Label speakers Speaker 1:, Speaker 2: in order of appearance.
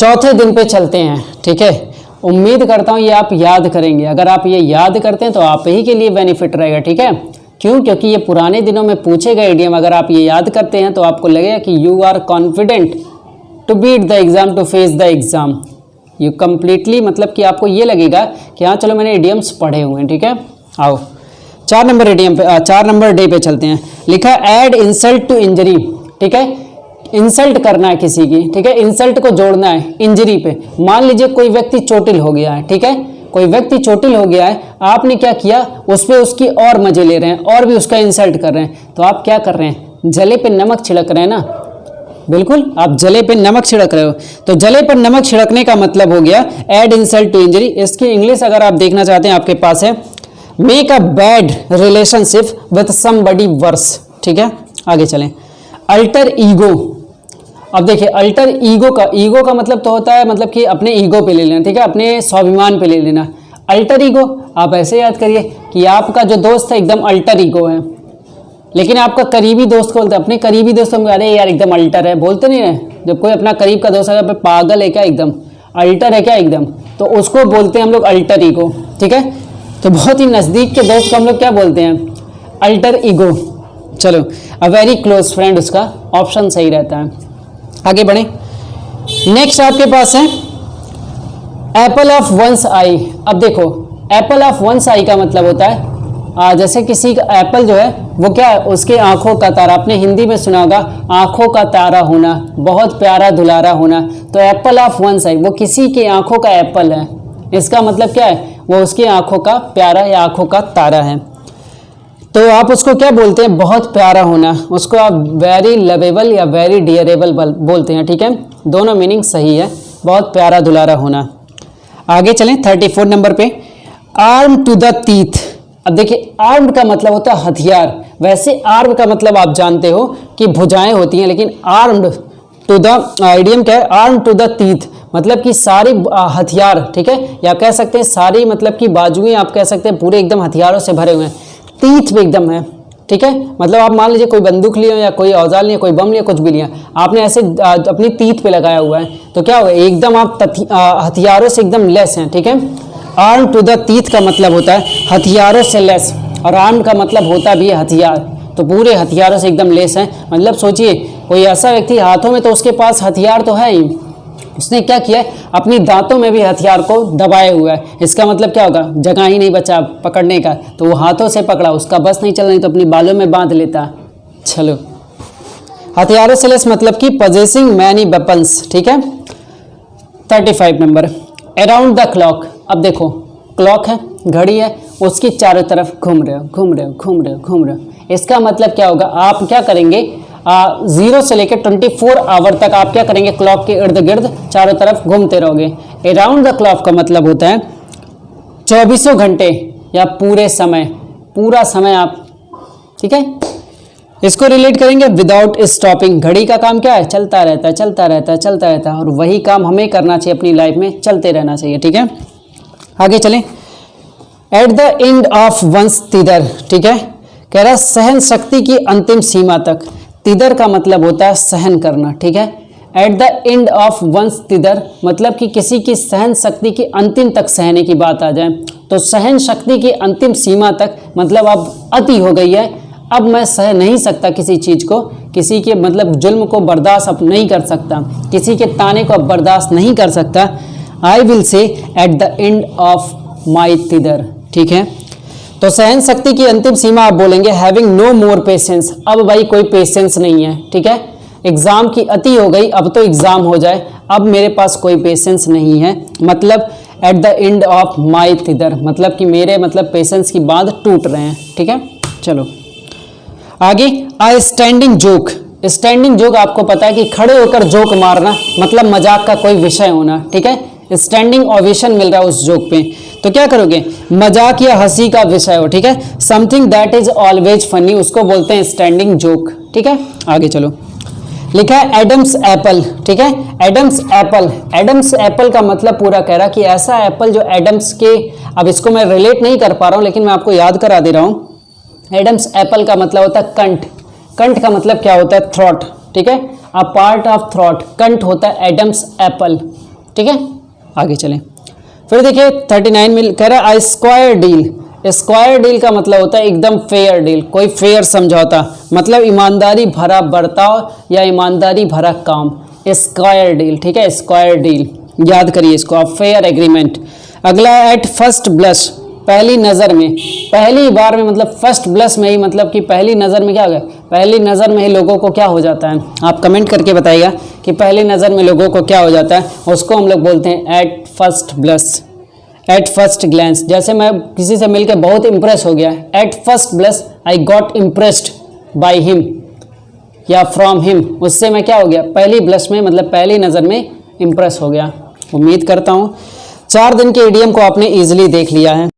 Speaker 1: चौथे दिन पे चलते हैं, ठीक है। उम्मीद करता हूँ ये आप याद करेंगे। अगर आप ये याद करते हैं तो आप ही के लिए बेनिफिट रहेगा, ठीक है। क्यों? क्योंकि ये पुराने दिनों में पूछे गए इडियम अगर आप ये याद करते हैं तो आपको लगेगा कि you are confident to beat the exam, to face the exam. You completely मतलब कि आपको ये लगेगा कि हाँ चलो मैंने इडियम्स पढ़े हुए हैं, ठीक है। आओ 4 नंबर इडियम पे 4 नंबर डे पे चलते हैं। लिखा ऐड इंसल्ट टू इंजरी, ठीक है। इंसल्ट करना है किसी की, ठीक है। इंसल्ट को जोड़ना है इंजरी पे। मान लीजिए कोई व्यक्ति चोटिल हो गया है, ठीक है। कोई व्यक्ति चोटिल हो गया है, आपने क्या किया, उस पे उसकी और मजे ले रहे हैं और भी उसका इंसल्ट कर रहे हैं, तो आप क्या कर रहे हैं, जले पे नमक छिड़क रहे हैं ना। बिल्कुल, आप जले पे नमक छिड़क रहे हो। तो जले पर नमक छिड़कने का मतलब हो गया ऐड इंसल्ट टू इंजरी। इसकी इंग्लिश अगर आप देखना चाहते हैं आपके पास है, make a bad relationship with somebody worse, ठीक है। आगे चलें। Alter ego. अब देखिए अल्टर ईगो का मतलब तो होता है मतलब कि अपने ईगो पे ले लेना, ठीक है, अपने स्वाभिमान पे ले लेना। अल्टर ईगो आप ऐसे याद करिए कि आपका जो दोस्त है एकदम अल्टर ईगो है, लेकिन आपका करीबी दोस्त को बोलते हैं, अपने करीबी दोस्तों को अरे यार एकदम अल्टर है, बोलते नहीं है। जब कोई अपना करीब का दोस्त है पागल है क्या एकदम, अल्टर है क्या एकदम, तो उसको बोलते हैं हम लोग अल्टर ईगो, ठीक है। तो बहुत ही नज़दीक के दोस्त को हम लोग क्या बोलते हैं, अल्टर ईगो। चलो अ वेरी क्लोज फ्रेंड उसका ऑप्शन सही रहता है। आगे बढ़े। नेक्स्ट आपके पास है एप्पल ऑफ वंस आई। अब देखो एप्पल ऑफ वंस आई का मतलब होता है जैसे किसी का एप्पल जो है वो क्या है, उसके आंखों का तारा। आपने हिंदी में सुना होगा आंखों का तारा होना, बहुत प्यारा दुलारा होना। तो एप्पल ऑफ वंस आई वो किसी की आंखों का एप्पल है। इसका मतलब क्या है, वो उसकी आंखों का प्यारा या आंखों का तारा है। तो आप उसको क्या बोलते हैं, बहुत प्यारा होना। उसको आप वेरी लवेबल या वेरी डियरेबल बोलते हैं, ठीक है। दोनों मीनिंग सही है, बहुत प्यारा दुलारा होना। आगे चलें 34 नंबर पे, आर्म टू द टीथ। अब देखिए आर्म का मतलब होता है हथियार। वैसे आर्म का मतलब आप जानते हो कि भुजाएं होती हैं, लेकिन आर्म्ड टू द आइडियम क्या है, आर्म टू द टीथ मतलब कि सारी हथियार, ठीक है। या कह सकते हैं सारी मतलब कि बाजुएं आप कह सकते हैं पूरे एकदम हथियारों से भरे हुए हैं, तीत भी एकदम है, ठीक है। मतलब आप मान लीजिए कोई बंदूक लिया या कोई औजार लिया, कोई बम लिया, कुछ भी लिया, आपने ऐसे अपनी तीत पे लगाया हुआ है, तो क्या होगा, एकदम आप हथियारों से एकदम लेस हैं, ठीक है। आर्म टू द तीत का मतलब होता है हथियारों से लेस, और आर्म का मतलब होता भी है हथियार। तो पूरे हथियारों से एकदम लेस हैं। मतलब सोचिए कोई ऐसा व्यक्ति हाथों में तो उसके पास हथियार तो है ही, उसने क्या किया है, अपनी दांतों में भी हथियार को दबाए हुआ है। इसका मतलब क्या होगा, जगह ही नहीं बचा पकड़ने का, तो वो हाथों से पकड़ा, उसका बस नहीं चल रही तो अपनी बालों में बांध लेता। चलो हथियारों से लेस मतलब कि पजेसिंग मैनी वेपन्स, ठीक है। 35 नंबर अराउंड द क्लॉक। अब देखो क्लॉक है, घड़ी है, उसकी चारों तरफ घूम रहे हो, घूम रहे हो, घूम रहे हो, घूम रहे हो। इसका मतलब क्या होगा, आप क्या करेंगे, 0 से लेकर 24 आवर तक आप क्या करेंगे, क्लॉक के इर्द गिर्द चारों तरफ घूमते रहोगे। अराउंड द क्लॉक का मतलब होता है 24 घंटे या पूरे समय, पूरा समय आप, ठीक है। इसको रिलेट करेंगे विदाउट स्टॉपिंग। घड़ी का काम क्या है, चलता रहता है, चलता रहता है, चलता रहता है, और वही काम हमें करना चाहिए अपनी लाइफ में, चलते रहना चाहिए, ठीक है। आगे चलें। At the end of one's tether, ठीक है। कह रहा है सहन शक्ति की अंतिम सीमा तक। तिदर का मतलब होता है सहन करना, ठीक है। At the end of one's tether मतलब कि किसी की सहन शक्ति की अंतिम तक सहने की बात आ जाए, तो सहन शक्ति की अंतिम सीमा तक मतलब अब अति हो गई है, अब मैं सह नहीं सकता किसी चीज़ को, किसी के मतलब जुल्म को बर्दाश्त अब नहीं कर सकता, किसी के ताने को अब बर्दाश्त नहीं कर सकता। I will say at the end of my tether, ठीक है। तो सहन शक्ति की अंतिम सीमा आप बोलेंगे हैविंग नो मोर पेशेंस। अब भाई कोई पेशेंस नहीं है, ठीक है। एग्जाम की अति हो गई, अब तो एग्जाम हो जाए, अब मेरे पास कोई पेशेंस नहीं है। मतलब at the end of my tether मतलब कि मेरे मतलब पेशेंस की बांध टूट रहे हैं, ठीक है। चलो आगे। आ स्टैंडिंग जोक। स्टैंडिंग जोक आपको पता है कि खड़े होकर जोक मारना, मतलब मजाक का कोई विषय होना, ठीक है। स्टैंडिंग ओवेशन मिल रहा है उस जोक पे, तो क्या करोगे, मजाक या हंसी का विषय हो, ठीक है। Something that is always funny, उसको बोलते हैं स्टैंडिंग जोक, ठीक है। आगे चलो। लिखा है एडम्स एप्पल, ठीक है। एडम्स एप्पल, एडम्स एप्पल का मतलब पूरा कह रहा कि ऐसा एप्पल जो एडम्स के, अब इसको मैं रिलेट नहीं कर पा रहा हूं लेकिन मैं आपको याद करा दे रहा हूं। एडम्स एप्पल का मतलब होता है कंठ, कंठ का मतलब क्या होता है, थ्रॉट, ठीक है। अ पार्ट ऑफ थ्रॉट, कंठ होता है एडम्स एप्पल, ठीक है, आगे चलें। फिर देखिए 39 में कह रहा है a square deal. Square deal का मतलब होता है एकदम फेयर डील, कोई फेयर समझौता, मतलब ईमानदारी भरा बर्ताव या ईमानदारी भरा काम, स्क्वायर डील। ठीक है, स्क्वायर डील याद करिए इसको आप, फेयर एग्रीमेंट। अगला एट फर्स्ट ब्लश, पहली नज़र में, पहली बार में, मतलब फर्स्ट ब्लश में ही, मतलब कि पहली नज़र में क्या हो गया, पहली नज़र में ही लोगों को क्या हो जाता है, आप कमेंट करके बताइएगा कि पहली नज़र में लोगों को क्या हो जाता है, उसको हम लोग बोलते हैं at first blush, at first glance. जैसे मैं किसी से मिलकर बहुत इंप्रेस हो गया, at first blush I got impressed by him या फ्रॉम हिम, उससे मैं क्या हो गया, पहली ब्लश में, मतलब पहली नज़र में इम्प्रेस हो गया। उम्मीद करता हूँ 4 दिन के इडियम को आपने ईजिली देख लिया है।